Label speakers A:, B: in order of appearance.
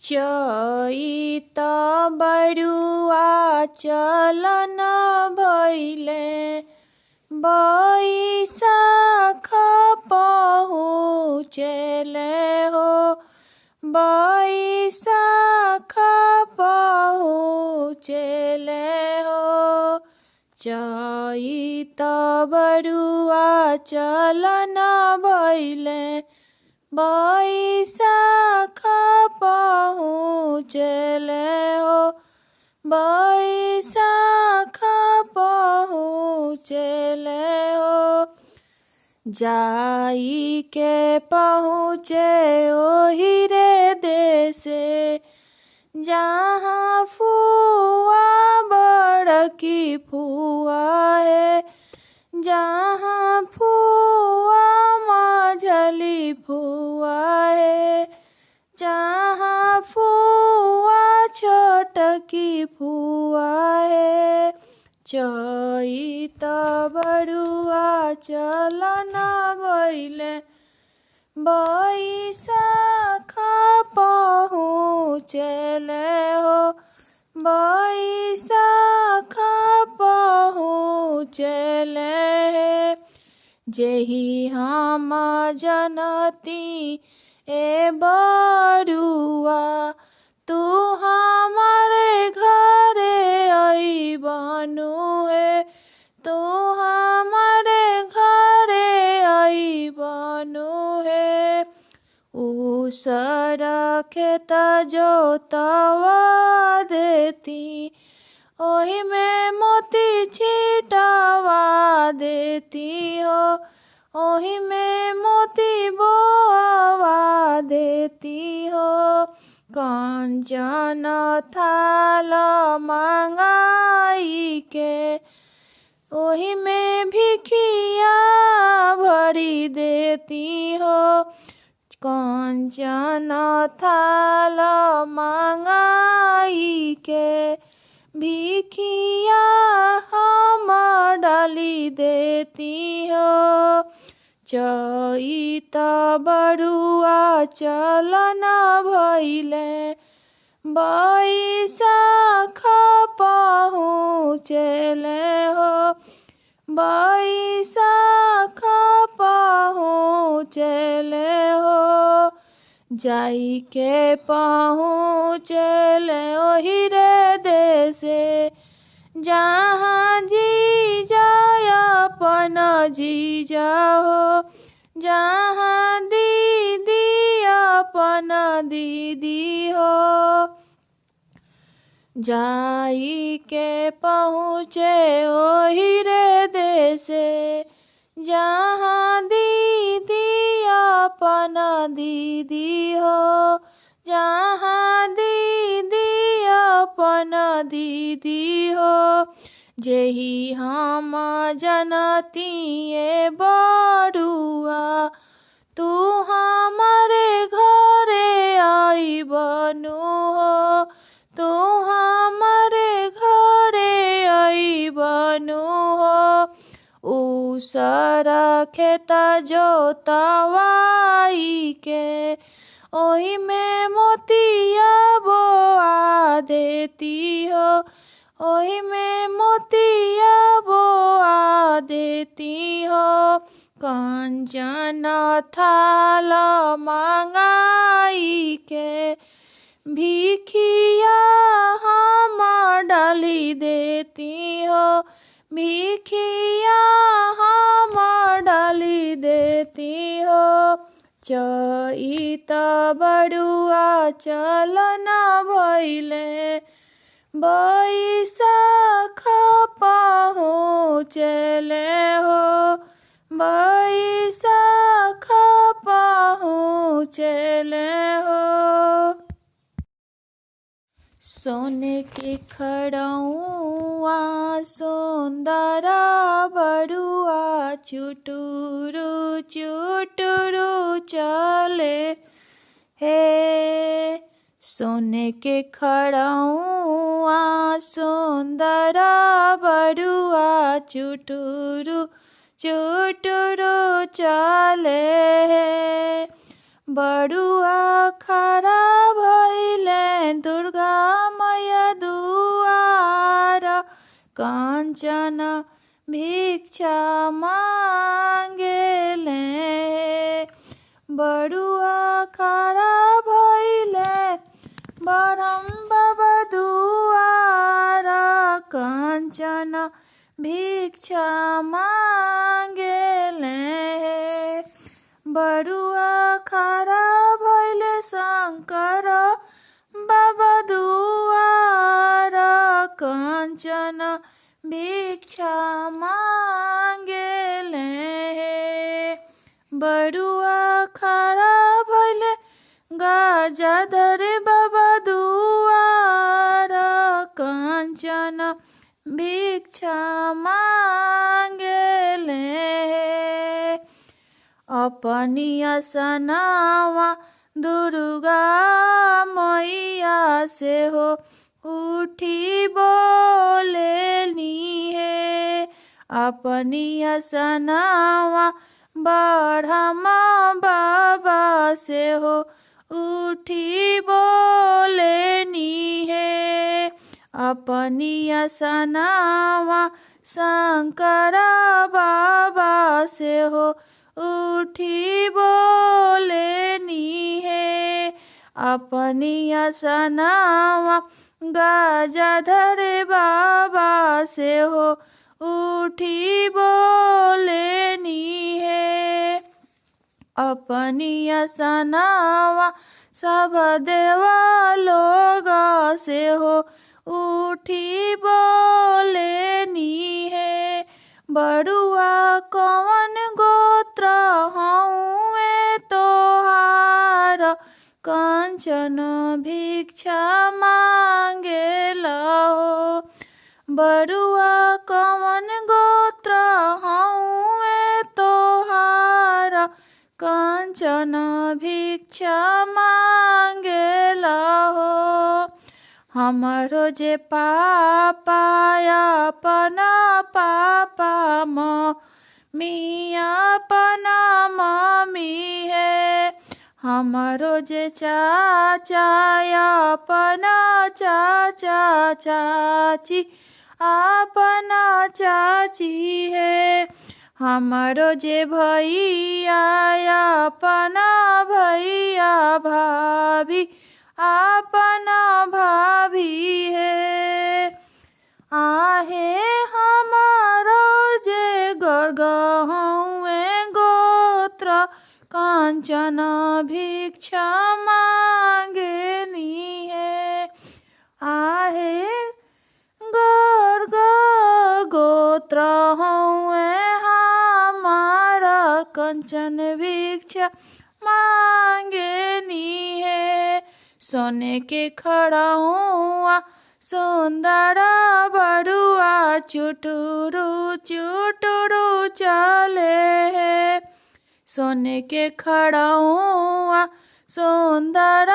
A: चैत बरुआ चलन भइले बैशाख पहुँचले हो बैशाख पहुँचले हो चैत बरुआ चलन भइले बैशाख पहुँचले हो बैशाख पहुँचले हो जाई के पहुँचे ओहि रे देशे जहाँ फुआ बड़की फुआ है जहाँ फुआ मझली फुआ है जहाँ फुआ छोटकी फुआ है चैत बरुआ चलन भइले बैशाख पहुँचले हो बैशाख पहुँचले जेहि हम जनती ए बरुआ तू हमारे घरे अइबनु है तू हमारे घरे अइबनु है उसर खेत जोतवा देती ओहि में मोती छिटवा देती हो ओहि में मोती बोवा देती हो कंचन थाल मंगाई के ओहि में भिखिया भरी देती हो कंचन थाल मंगाई के भिखिया हम डाली देती हो चैत बरुआ चलन भइले बैशाख पहुँचले हो बैशाख पहुँचले हो जाई के पहुँचले ओहि रे देशे जहाँ जीजा अपन जीजा हो जहाँ दीदी अपन दीदी हो जाई के पहुँचे ओहि रे देशे जहाँ दीदी अपन दीदी हो जहाँ दीदी अपन दीदी हो जेहि हम जनती ए बरुआ तू हमारे घरे अइबनु हो तू हमारे घरे अइबनु हो उसर खेत जोतवाई के ओहि में मोतिया बोआ देती हो ओहि में मोतिया बोआ देती हो कंचन थाल मंगाई के भिखिया हम डाली देती हो भिखिया हम डाली देती हो चैत बरुआ चलन भइले बैशाख पहुँचले हो बैशाख पहुँचले हो सोने के खड़ौआ सुंदरा बरुआ चुटुरु चुटुरु चले हे सोने के खड़ौआ सुंदरा बरुआ चुटुरु चुटुरु चले हे बरुआ खड़ा भइले कांचन भिक्षा मांगेले। बड़ुआ खड़ा भइले बरम बाबा दुआर, कांचन भिक्षा मांगेले। बड़ुआ खड़ा भइले शंकर बाबा दुआर, कांचन भिक्षा मांगेले। बड़ुआ खड़ा भइले गजाधर बाबा दुआर, कांचन भिक्षा मांगेले। अपनी असनावा दुर्गा मैया से हो उठी बोलेनी है। अपनी असनावा ब्रह्मा बाबा से हो उठी बोलेनी है। अपनी असनावा शंकर बाबा से हो उठी बोलेनी है। अपनी असनावा गजाधर बाबा से हो उठी बोलेनी है। अपनी असनावा सब देवा लोग से हो उठी बोलेनी है। बड़ुआ कौन गोत्र हउए तोहार, कांचन भिक्षा मांगेला हो। बड़ुआ कौन गोत्र हउए तोहार, कांचन भिक्षा मांगेला हो। हमारो जे पापा अपना पापा मम्मी अपना मम्मी है। हमारो जे चाचा अपना चाचा चाची अपना चाची है। हमारो जे भैया अपना भैया भाभी अपना भाभी है। आहे हमारो जे गर्ग हउए गोत्र, कांचन भिक्षा मांगेनी है। आहे गर्ग गोत्र हउए हमारा, कांचन भिक्षा मांगेनी है। सोने के खड़ा हुआ सुंदर बड़ुआ, चुटुरु चुटुरु चले है। सोने के खड़ा हुआ सुंदर